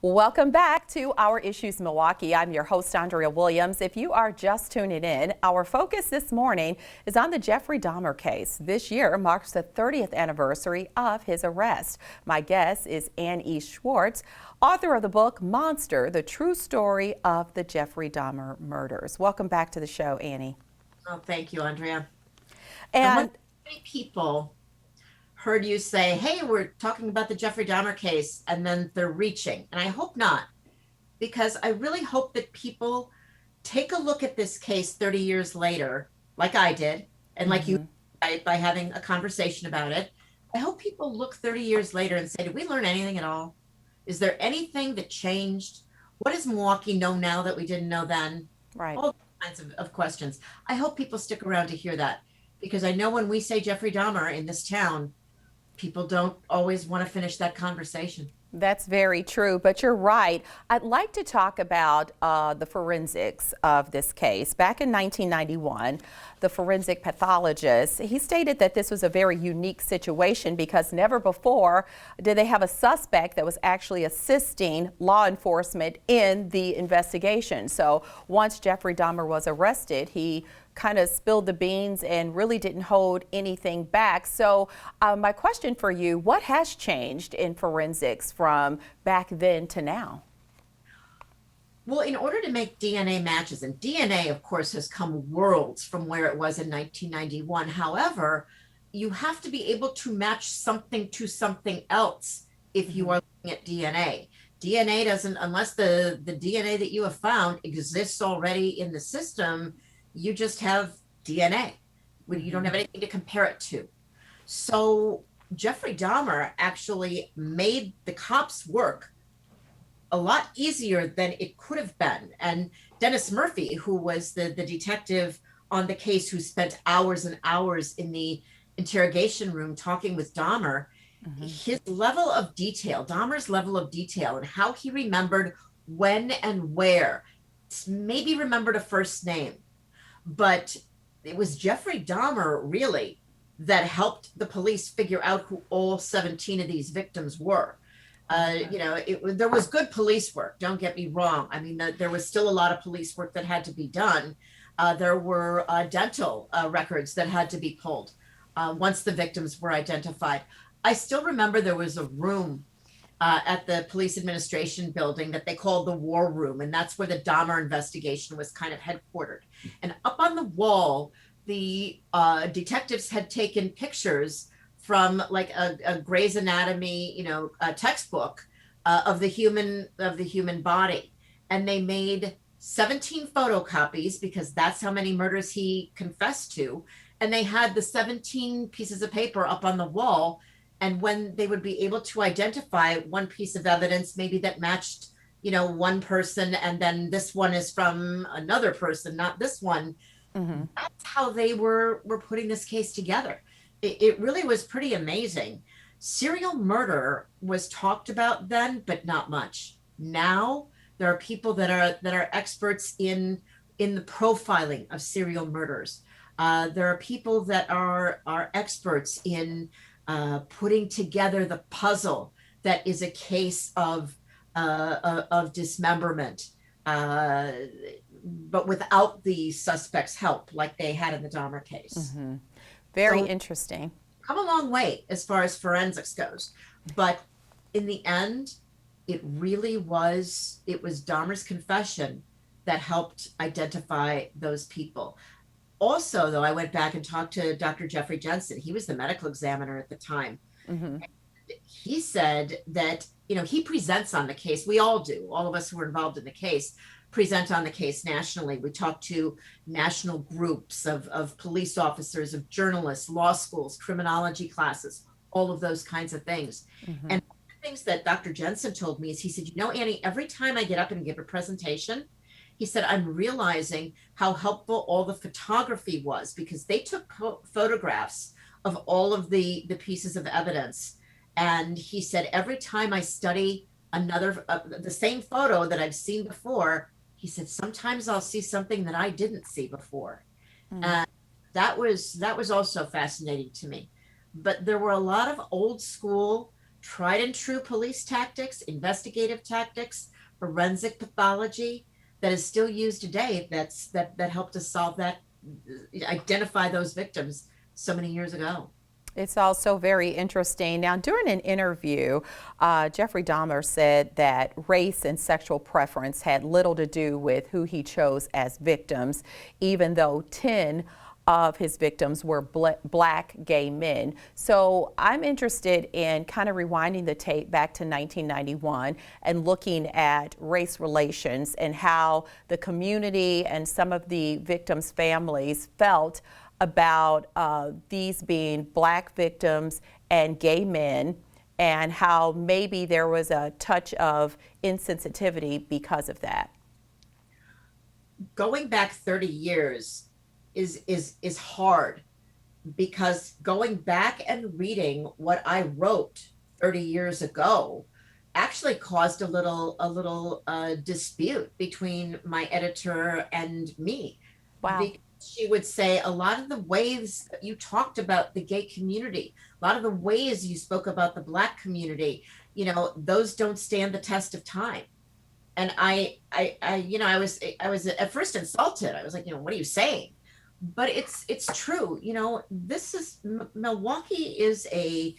Welcome back to Our Issues Milwaukee. I'm your host, Andrea Williams. If you are just tuning in, our focus this morning is on the Jeffrey Dahmer case. This year marks the 30th anniversary of his arrest. My guest is Annie Schwartz, author of the book Monster, the true story of the Jeffrey Dahmer murders. Welcome back to the show, Annie. Oh, thank you, Andrea. And Many people heard you say, hey, we're talking about the Jeffrey Dahmer case, and then they're reaching. And I hope not, because I really hope that people take a look at this case 30 years later, like I did, and like you, by having a conversation about it. I hope people look 30 years later and say, did we learn anything at all? Is there anything that changed? What does Milwaukee know now that we didn't know then? right. All kinds of questions. I hope people stick around to hear that, because I know when we say Jeffrey Dahmer in this town, people don't always want to finish that conversation. That's very true, but you're right. I'd like to talk about the forensics of this case. Back in 1991, the forensic pathologist, he stated that this was a very unique situation because never before did they have a suspect that was actually assisting law enforcement in the investigation. So once Jeffrey Dahmer was arrested, he kind of spilled the beans and really didn't hold anything back. So my question for you, what has changed in forensics from back then to now? Well, in order to make DNA matches, and DNA, of course, has come worlds from where it was in 1991. However, you have to be able to match something to something else if you are looking at DNA. DNA doesn't, unless the DNA that you have found exists already in the system, you just have DNA. You don't have anything to compare it to. So Jeffrey Dahmer actually made the cops' work a lot easier than it could have been. And Dennis Murphy, who was the detective on the case who spent hours and hours in the interrogation room talking with Dahmer, his level of detail, Dahmer's level of detail, and how he remembered when and where, maybe remembered a first name, but it was Jeffrey Dahmer really that helped the police figure out who all 17 of these victims were. There was good police work, don't get me wrong. I mean, there was still a lot of police work that had to be done. There were dental records that had to be pulled once the victims were identified. I still remember there was a room at the police administration building that they called the war room. And that's where the Dahmer investigation was kind of headquartered. And up on the wall, the detectives had taken pictures from like a Grey's Anatomy, a textbook of the human body. And they made 17 photocopies because that's how many murders he confessed to. And they had the 17 pieces of paper up on the wall. And when they would be able to identify one piece of evidence, maybe that matched, one person, and then this one is from another person, not this one. That's how they were putting this case together. It really was pretty amazing. Serial murder was talked about then, but not much. Now there are people that are experts in the profiling of serial murders. There are people that are experts in putting together the puzzle that is a case of dismemberment, but without the suspect's help, like they had in the Dahmer case. Very So, interesting. come a long way as far as forensics goes, but in the end, it was Dahmer's confession that helped identify those people. Also, though, I went back and talked to Dr. Jeffrey Jensen. He was the medical examiner at the time. He said that, he presents on the case. We all do. All of us who were involved in the case present on the case nationally. We talk to national groups of police officers, of journalists, law schools, criminology classes, all of those kinds of things. And one of the things that Dr. Jensen told me is, he said, Annie, every time I get up and give a presentation, he said, I'm realizing how helpful all the photography was, because they took photographs of all of the pieces of evidence. And he said, every time I study the same photo that I've seen before, he said, sometimes I'll see something that I didn't see before. And that was also fascinating to me. But there were a lot of old school tried and true police tactics, investigative tactics, forensic pathology that is still used today. That helped us solve that, identify those victims so many years ago. It's also very interesting. Now, during an interview, Jeffrey Dahmer said that race and sexual preference had little to do with who he chose as victims, even though 10 of his victims were black gay men. So I'm interested in kind of rewinding the tape back to 1991 and looking at race relations and how the community and some of the victims' families felt about these being black victims and gay men, and how maybe there was a touch of insensitivity because of that. Going back 30 years is hard, because going back and reading what I wrote 30 years ago actually caused a little dispute between my editor and me. Wow. Because she would say a lot of the ways that you talked about the gay community, a lot of the ways you spoke about the black community, those don't stand the test of time. And I was at first insulted. I was like, what are you saying? But it's true. Milwaukee is a,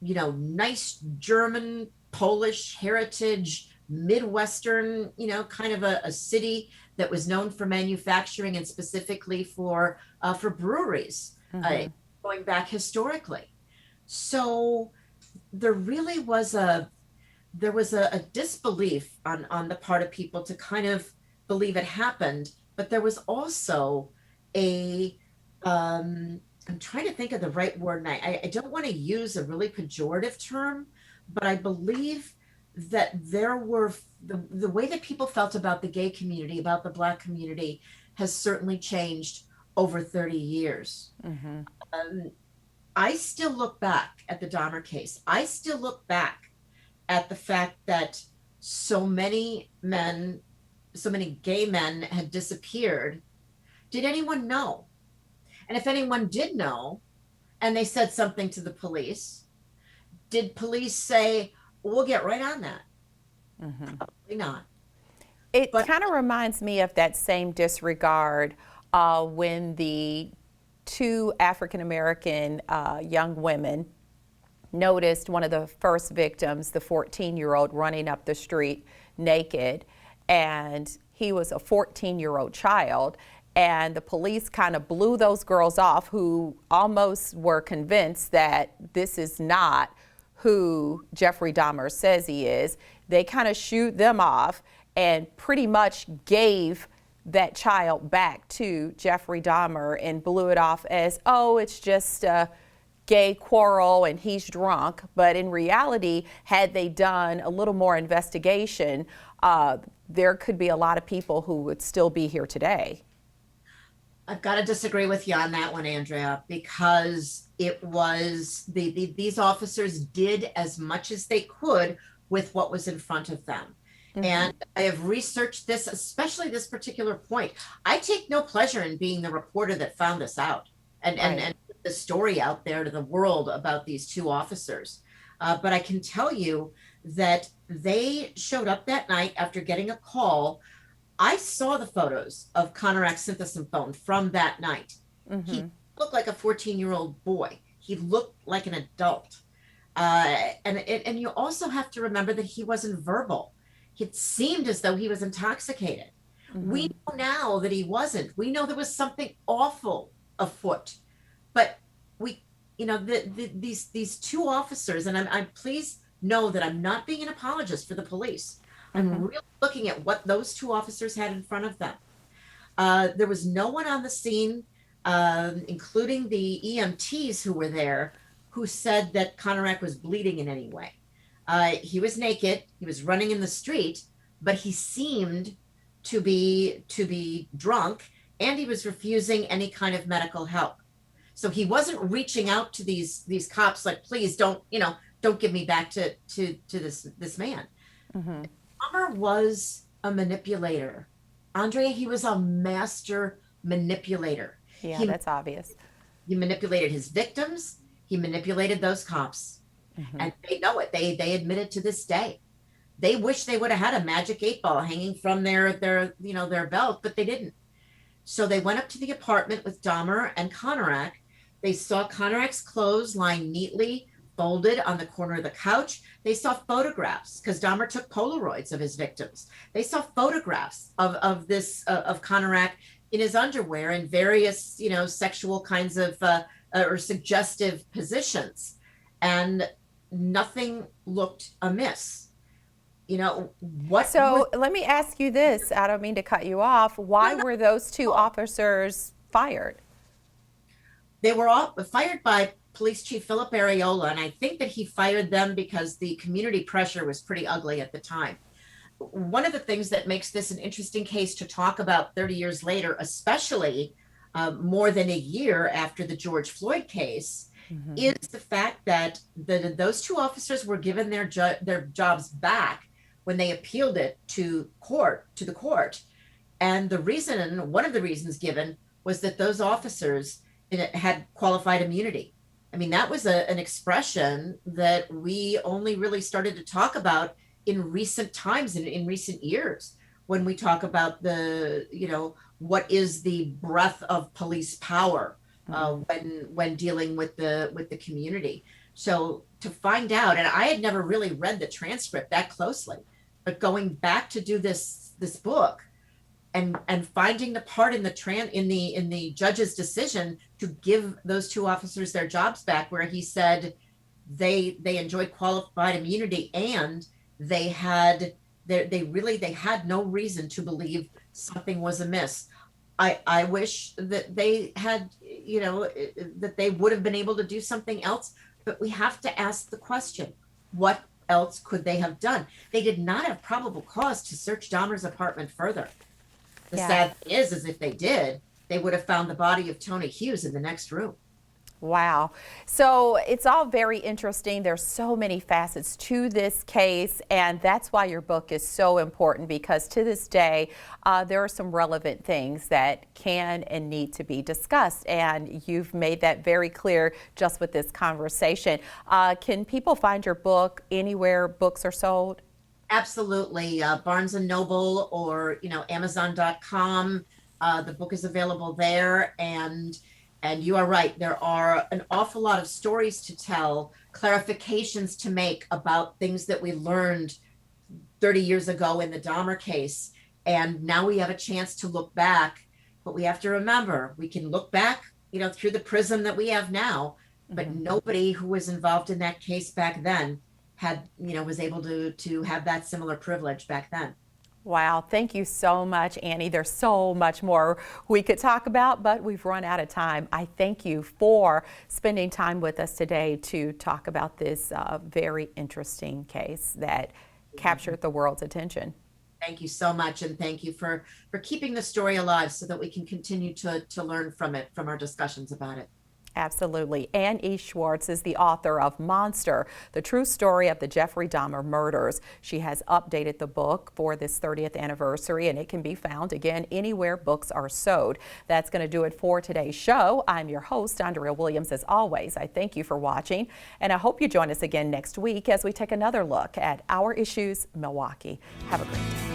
nice German, Polish heritage, Midwestern, kind of a city that was known for manufacturing and specifically for breweries, going back historically. So there really was a disbelief on the part of people to kind of believe it happened, but there was also I'm trying to think of the right word, and I don't want to use a really pejorative term, but I believe that there were the way that people felt about the gay community, about the black community, has certainly changed over 30 years. I still look back at the Dahmer case. I still look back at the fact that so many gay men had disappeared. Did anyone know? And if anyone did know, and they said something to the police, did police say, we'll get right on that? Probably not. It kind of reminds me of that same disregard when the two African-American young women noticed one of the first victims, the 14-year-old, running up the street naked, and he was a 14-year-old child. And the police kind of blew those girls off, who almost were convinced that this is not who Jeffrey Dahmer says he is. They kind of shooed them off and pretty much gave that child back to Jeffrey Dahmer and blew it off as, oh, it's just a gay quarrel and he's drunk. But in reality, had they done a little more investigation, there could be a lot of people who would still be here today. I've got to disagree with you on that one, Andrea, because it was these officers did as much as they could with what was in front of them. And I have researched this, especially this particular point. I take no pleasure in being the reporter that found this out and put the story out there to the world about these two officers. But I can tell you that they showed up that night after getting a call. I saw the photos of Conorak's synthesis phone from that night. He looked like a 14-year-old boy. He looked like an adult. And you also have to remember that he wasn't verbal. It seemed as though he was intoxicated. We know now that he wasn't. We know there was something awful afoot. But these two officers, and I'm please know that I'm not being an apologist for the police. I'm really looking at what those two officers had in front of them. There was no one on the scene, including the EMTs who were there, who said that Conorak was bleeding in any way. He was naked. He was running in the street, but he seemed to be drunk, and he was refusing any kind of medical help. So he wasn't reaching out to these cops like, please don't give me back to this man. Dahmer was a manipulator. Andrea, he was a master manipulator. Yeah, that's obvious. He manipulated his victims. He manipulated those cops. And they know it. They admit it to this day. They wish they would have had a magic 8-ball hanging from their belt, but they didn't. So they went up to the apartment with Dahmer and Konarak. They saw Konarak's clothes lying neatly folded on the corner of the couch. They saw photographs, because Dahmer took Polaroids of his victims. They saw photographs of Konarak in his underwear in various, sexual kinds of or suggestive positions, and nothing looked amiss. So let me ask you this. I don't mean to cut you off. Why were those two officers fired? They were all fired by Police Chief Philip Areola, and I think that he fired them because the community pressure was pretty ugly at the time. One of the things that makes this an interesting case to talk about 30 years later, especially more than a year after the George Floyd case, is the fact that those two officers were given their jobs back when they appealed it to the court. And one of the reasons given was that those officers had qualified immunity. I mean, that was an expression that we only really started to talk about in recent times and in recent years, when we talk about what is the breadth of police power when dealing with the community. So to find out, and I had never really read the transcript that closely, but going back to do this book and finding the part in the judge's decision to give those two officers their jobs back, where he said they enjoyed qualified immunity and they had no reason to believe something was amiss. I wish that they had, that they would have been able to do something else, but we have to ask the question, what else could they have done? They did not have probable cause to search Dahmer's apartment further. The sad thing is if they did, they would have found the body of Tony Hughes in the next room. Wow. So it's all very interesting. There's so many facets to this case, and that's why your book is so important, because to this day, there are some relevant things that can and need to be discussed, and you've made that very clear just with this conversation. Can people find your book anywhere books are sold? Absolutely. Barnes & Noble or, Amazon.com. The book is available there. And you are right. There are an awful lot of stories to tell, clarifications to make about things that we learned 30 years ago in the Dahmer case. And now we have a chance to look back, but we have to remember, we can look back, through the prism that we have now, but nobody who was involved in that case back then was able to have that similar privilege back then. Wow, thank you so much, Annie. There's so much more we could talk about, but we've run out of time. I thank you for spending time with us today to talk about this very interesting case that captured the world's attention. Thank you so much, and thank you for keeping the story alive so that we can continue to learn from it, from our discussions about it. Absolutely. Ann E. Schwartz is the author of Monster, the true story of the Jeffrey Dahmer murders. She has updated the book for this 30th anniversary, and it can be found again anywhere books are sold. That's going to do it for today's show. I'm your host, Andrea Williams. As always, I thank you for watching, and I hope you join us again next week as we take another look at Our Issues Milwaukee. Have a great day.